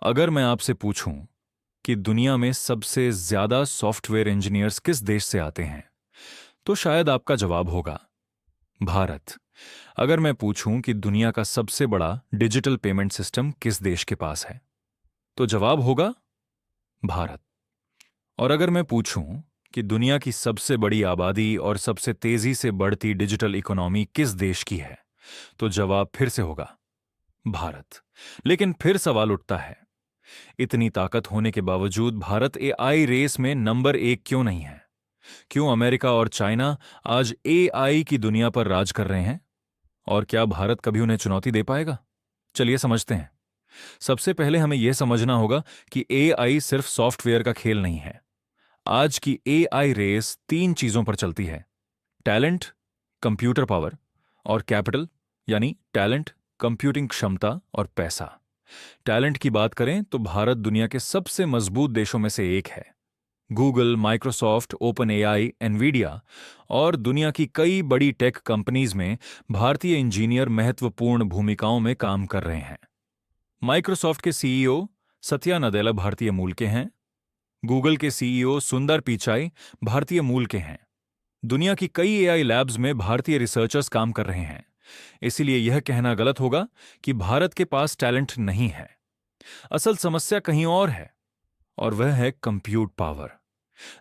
अगर मैं आपसे पूछूं कि दुनिया में सबसे ज्यादा सॉफ्टवेयर इंजीनियर्स किस देश से आते हैं, तो शायद आपका जवाब होगा भारत। अगर मैं पूछूं कि दुनिया का सबसे बड़ा डिजिटल पेमेंट सिस्टम किस देश के पास है, तो जवाब होगा भारत। और अगर मैं पूछूं कि दुनिया की सबसे बड़ी आबादी और सबसे तेजी से बढ़ती डिजिटल इकोनॉमी किस देश की है, तो जवाब फिर से होगा भारत। लेकिन फिर सवाल उठता है, इतनी ताकत होने के बावजूद भारत एआई रेस में नंबर एक क्यों नहीं है? क्यों अमेरिका और चाइना आज एआई की दुनिया पर राज कर रहे हैं? और क्या भारत कभी उन्हें चुनौती दे पाएगा? चलिए समझते हैं। सबसे पहले हमें यह समझना होगा कि एआई सिर्फ सॉफ्टवेयर का खेल नहीं है। आज की एआई रेस तीन चीजों पर चलती है: टैलेंट, कंप्यूटर पावर और कैपिटल, यानी टैलेंट, कंप्यूटिंग क्षमता और पैसा। टैलेंट की बात करें तो भारत दुनिया के सबसे मजबूत देशों में से एक है। Google, Microsoft, open AI, Nvidia और दुनिया की कई बड़ी टेक कंपनीज में भारतीय इंजीनियर महत्वपूर्ण भूमिकाओं में काम कर रहे हैं। माइक्रोसॉफ्ट के सीईओ सत्या नदेला भारतीय मूल के हैं। गूगल के सीईओ सुंदर पिचाई भारतीय मूल के हैं। दुनिया की कई एआई लैब्स में भारतीय रिसर्चर्स काम कर रहे हैं। इसीलिए यह कहना गलत होगा कि भारत के पास टैलेंट नहीं है। असल समस्या कहीं और है, और वह है कंप्यूट पावर।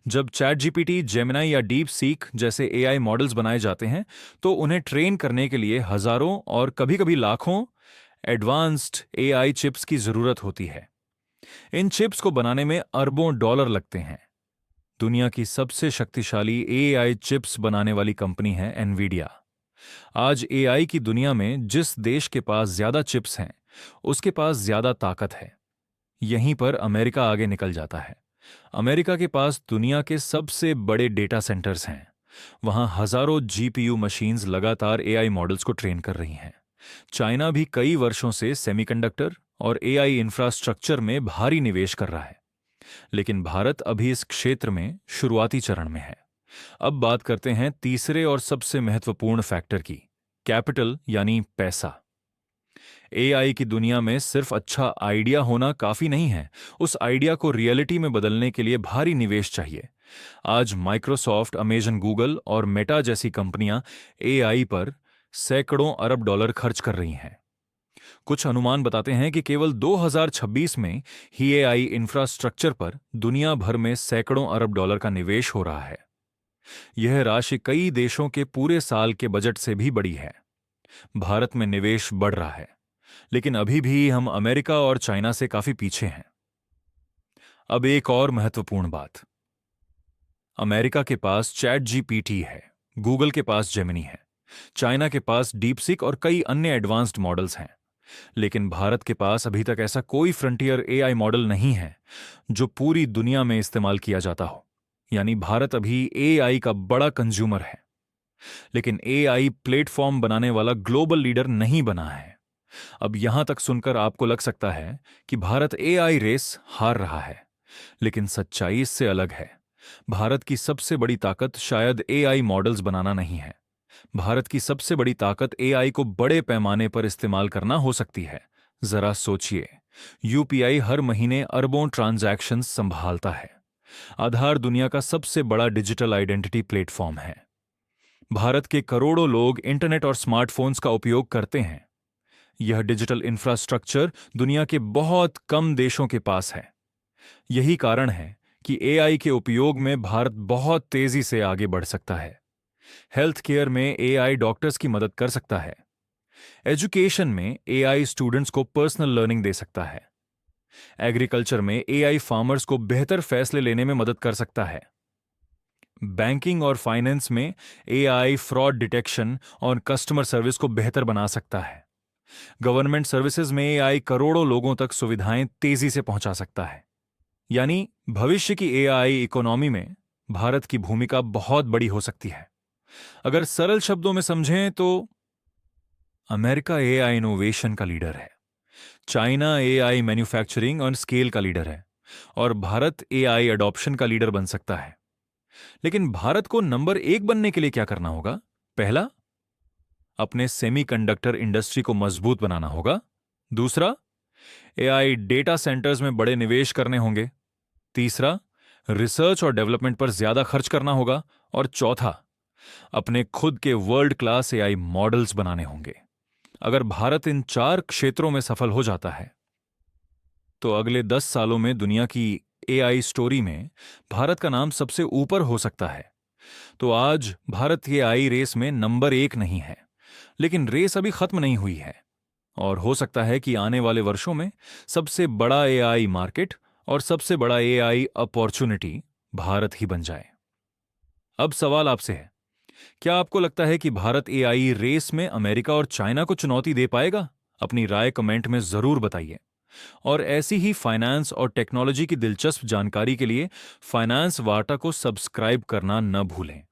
जब चैट जीपीटी, जेमिनाई या डीप सीक जैसे एआई मॉडल्स बनाए जाते हैं, तो उन्हें ट्रेन करने के लिए हजारों और कभी-कभी लाखों एडवांस्ड एआई चिप्स की जरूरत होती है। इन चिप्स को बनाने में अरबों डॉलर लगते हैं। दुनिया की सबसे शक्तिशाली एआई चिप्स बनाने वाली कंपनी है एनवीडिया। आज एआई की दुनिया में जिस देश के पास ज्यादा चिप्स हैं, उसके पास ज्यादा ताकत है। यहीं पर अमेरिका आगे निकल जाता है। अमेरिका के पास दुनिया के सबसे बड़े डेटा सेंटर्स हैं। वहां हजारों जीपीयू मशीन्स लगातार एआई मॉडल्स को ट्रेन कर रही हैं। चाइना भी कई वर्षों से सेमीकंडक्टर और एआई इंफ्रास्ट्रक्चर में भारी निवेश कर रहा है। लेकिन भारत अभी इस क्षेत्र में शुरुआती चरण में है। अब बात करते हैं तीसरे और सबसे महत्वपूर्ण फैक्टर की, कैपिटल यानी पैसा। एआई की दुनिया में सिर्फ अच्छा आइडिया होना काफी नहीं है। उस आइडिया को रियलिटी में बदलने के लिए भारी निवेश चाहिए। आज माइक्रोसॉफ्ट, अमेजन, गूगल और मेटा जैसी कंपनियां एआई पर सैकड़ों अरब डॉलर खर्च कर रही हैं। कुछ अनुमान बताते हैं कि केवल 2026 में ही एआई इंफ्रास्ट्रक्चर पर दुनिया भर में सैकड़ों अरब डॉलर का निवेश हो रहा है। यह राशि कई देशों के पूरे साल के बजट से भी बड़ी है। भारत में निवेश बढ़ रहा है, लेकिन अभी भी हम अमेरिका और चाइना से काफी पीछे हैं। अब एक और महत्वपूर्ण बात, अमेरिका के पास चैट जीपीटी है, गूगल के पास जेमिनी है, चाइना के पास डीपसीक और कई अन्य एडवांस्ड मॉडल्स हैं। लेकिन भारत के पास अभी तक ऐसा कोई फ्रंटियर एआई मॉडल नहीं है जो पूरी दुनिया में इस्तेमाल किया जाता हो। यानी भारत अभी एआई का बड़ा कंज्यूमर है, लेकिन एआई प्लेटफॉर्म बनाने वाला ग्लोबल लीडर नहीं बना है। अब यहां तक सुनकर आपको लग सकता है कि भारत एआई रेस हार रहा है, लेकिन सच्चाई इससे अलग है। भारत की सबसे बड़ी ताकत शायद एआई मॉडल्स बनाना नहीं है। भारत की सबसे बड़ी ताकत एआई को बड़े पैमाने पर इस्तेमाल करना हो सकती है। जरा सोचिए, यूपीआई हर महीने अरबों ट्रांजैक्शंस संभालता है। आधार दुनिया का सबसे बड़ा डिजिटल आइडेंटिटी प्लेटफॉर्म है। भारत के करोड़ों लोग इंटरनेट और स्मार्टफोन्स का उपयोग करते हैं। यह डिजिटल इंफ्रास्ट्रक्चर दुनिया के बहुत कम देशों के पास है। यही कारण है कि एआई के उपयोग में भारत बहुत तेजी से आगे बढ़ सकता है। हेल्थ केयर में एआई डॉक्टर्स की मदद कर सकता है। एजुकेशन में एआई स्टूडेंट्स को पर्सनल लर्निंग दे सकता है। एग्रीकल्चर में एआई फार्मर्स को बेहतर फैसले लेने में मदद कर सकता है। बैंकिंग और फाइनेंस में एआई फ्रॉड डिटेक्शन और कस्टमर सर्विस को बेहतर बना सकता है। गवर्नमेंट सर्विसेज में एआई करोड़ों लोगों तक सुविधाएं तेजी से पहुंचा सकता है। यानी भविष्य की एआई इकोनॉमी में भारत की भूमिका बहुत बड़ी हो सकती है। अगर सरल शब्दों में समझें तो अमेरिका एआई इनोवेशन का लीडर है, चाइना एआई मैन्युफैक्चरिंग और स्केल का लीडर है, और भारत एआई अडॉप्शन का लीडर बन सकता है। लेकिन भारत को नंबर एक बनने के लिए क्या करना होगा? पहला, अपने सेमीकंडक्टर इंडस्ट्री को मजबूत बनाना होगा। दूसरा, एआई डेटा सेंटर्स में बड़े निवेश करने होंगे। तीसरा, रिसर्च और डेवलपमेंट पर ज्यादा खर्च करना होगा। और चौथा, अपने खुद के वर्ल्ड क्लास एआई मॉडल्स बनाने होंगे। अगर भारत इन 4 क्षेत्रों में सफल हो जाता है तो अगले 10 सालों में दुनिया की एआई स्टोरी में भारत का नाम सबसे ऊपर हो सकता है। तो आज भारत एआई रेस में नंबर 1 नहीं है, लेकिन रेस अभी खत्म नहीं हुई है। और हो सकता है कि आने वाले वर्षों में सबसे बड़ा एआई मार्केट और सबसे बड़ा एआई अपॉर्चुनिटी भारत ही बन जाए। अब सवाल आपसे है, क्या आपको लगता है कि भारत एआई रेस में अमेरिका और चाइना को चुनौती दे पाएगा? अपनी राय कमेंट में जरूर बताइए। और ऐसी ही फाइनेंस और टेक्नोलॉजी की दिलचस्प जानकारी के लिए फाइनेंस वार्ता को सब्सक्राइब करना न भूलें।